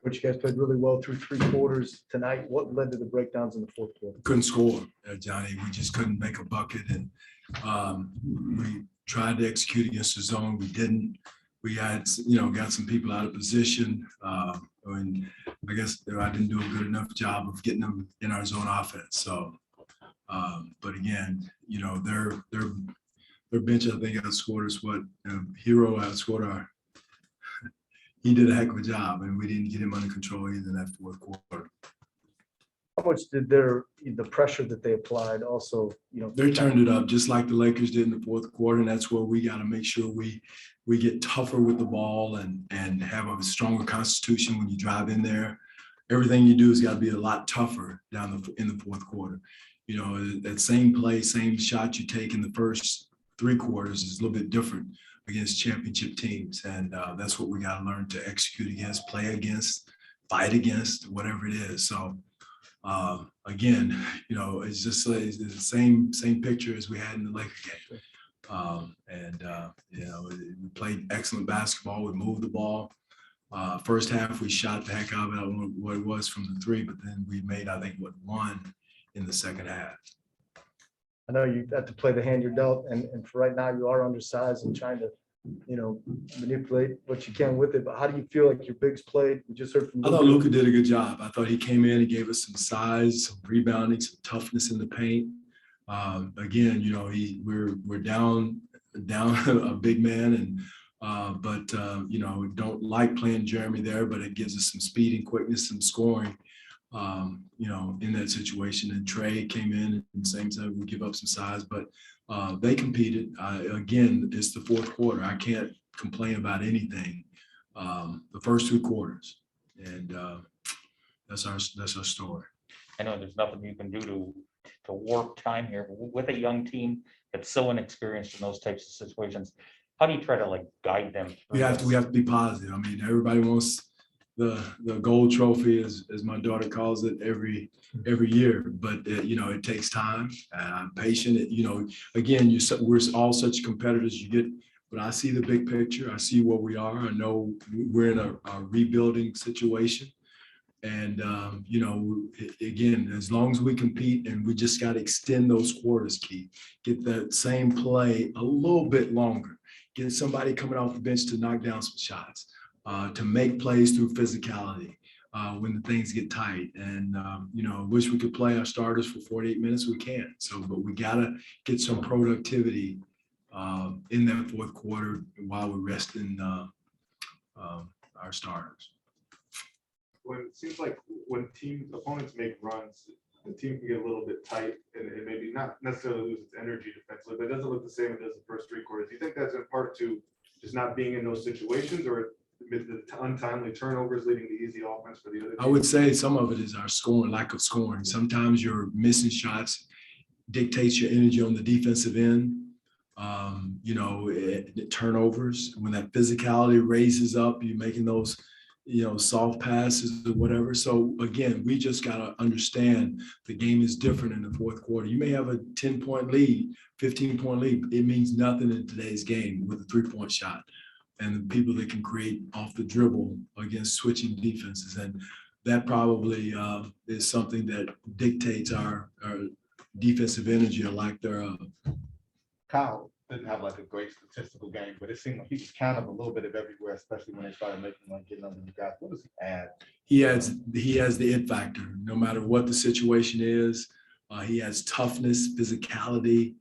But you guys played really well through 3 quarters tonight. What led to the breakdowns in the fourth quarter? Couldn't score, Johnny. We just couldn't make a bucket, and we tried to execute against the zone. We didn't. We had, got some people out of position, and I guess I didn't do a good enough job of getting them in our zone offense. So, but again, their bench, I think, outscored us. Hero outscored our. He did a heck of a job, and we didn't get him under control either in that fourth quarter. How much did the pressure that they applied also, They turned it up just like the Lakers did in the fourth quarter, and that's where we got to make sure we get tougher with the ball and have a stronger constitution when you drive in there. Everything you do has got to be a lot tougher in the fourth quarter. That same play, same shot you take in the first 3 quarters is a little bit different against championship teams, and that's what we got to learn to execute against, play against, fight against, whatever it is. So. Again, it's just it's the same picture as we had in the Laker game. We played excellent basketball. We moved the ball. First half, we shot the heck out of it. I don't know what it was from the 3, but then we made, I think, 1 in the second half. I know you had to play the hand you're dealt, and for right now, you are undersized and trying to, manipulate what you can with it. But how do you feel like your bigs played? We just heard from I thought Luka did a good job. I thought he came in and gave us some size, some rebounding, some toughness in the paint. Again, we're down a big man, but we don't like playing Jeremy there, but it gives us some speed and quickness, some scoring. In that situation. And Trey came in and same time we give up some size, but they competed. Again, it's the fourth quarter. I can't complain about anything. The first 2 quarters, and that's our story. I know there's nothing you can do to warp time here, but with a young team that's so inexperienced in those types of situations, how do you try to guide them? We have to be positive. I mean, everybody wants the gold trophy, as my daughter calls it, every year, but it takes time. I'm patient. Again, we're all such competitors. But I see the big picture. I see where we are. I know we're in a rebuilding situation, and again, as long as we compete, and we just got to extend those quarters, Keith, get that same play a little bit longer, get somebody coming off the bench to knock down some shots. To make plays through physicality when the things get tight. And, wish we could play our starters for 48 minutes. We can't. But we got to get some productivity in that fourth quarter while we're resting our starters. It seems like when opponents make runs, the team can get a little bit tight and maybe not necessarily lose its energy defensively, but it doesn't look the same as the first 3 quarters. Do you think that's in part to just not being in those situations, or the untimely turnovers leading to easy offense for the other team? I would say some of it is our lack of scoring. Sometimes your missing shots dictates your energy on the defensive end. Turnovers, when that physicality raises up, you're making those, soft passes or whatever. So again, we just got to understand the game is different in the fourth quarter. You may have a 10-point lead, 15-point lead. It means nothing in today's game with a 3-point shot. And the people that can create off the dribble against switching defenses. And that probably is something that dictates our defensive energy or lack thereof. Kyle didn't have a great statistical game, but it seemed like he was kind of a little bit of everywhere, especially when they started getting under the guys. What does he add? He has the it factor. No matter what the situation is, he has toughness, physicality.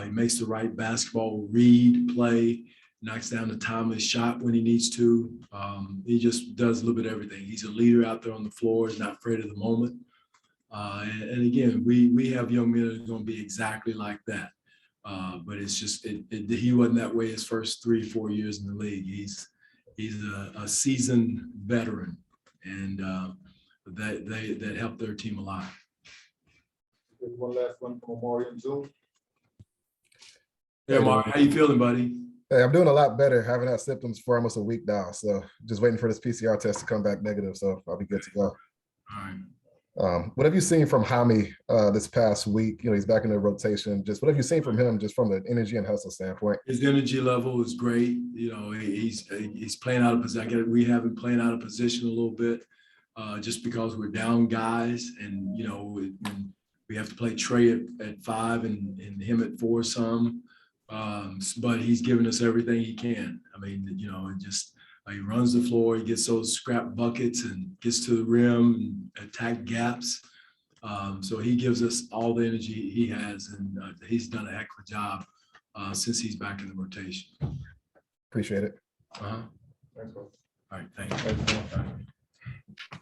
He makes the right basketball read, play. Knocks down the timely shot when he needs to. He just does a little bit of everything. He's a leader out there on the floor. He's not afraid of the moment. And again, we have young men that are going to be exactly like that. But it's just he wasn't that way his first 3-4 years in the league. He's a seasoned veteran, and that helped their team a lot. One last one from Memorial Zoom. Yeah, Mark, how you feeling, buddy? Hey, I'm doing a lot better. Haven't had symptoms for almost a week now. So just waiting for this PCR test to come back negative. So I'll be good to go. All right. What have you seen from 𝐒𝐂𝐈𝐀𝐋 this past week? He's back in the rotation. Just what have you seen from him, just from an energy and hustle standpoint? His energy level is great. He's playing out of position. We have him playing out of position a little bit. just because we're down guys and, you know, when we have to play Trey at 5 and him at 4 some. But he's given us everything he can. I mean, you know, and just he runs the floor, he gets those scrap buckets and gets to the rim and attack gaps. So he gives us all the energy he has, and he's done a heck of a job since he's back in the rotation. Appreciate it. Uh-huh. Thanks, bro. All right, thank you. Thanks, bro. All right.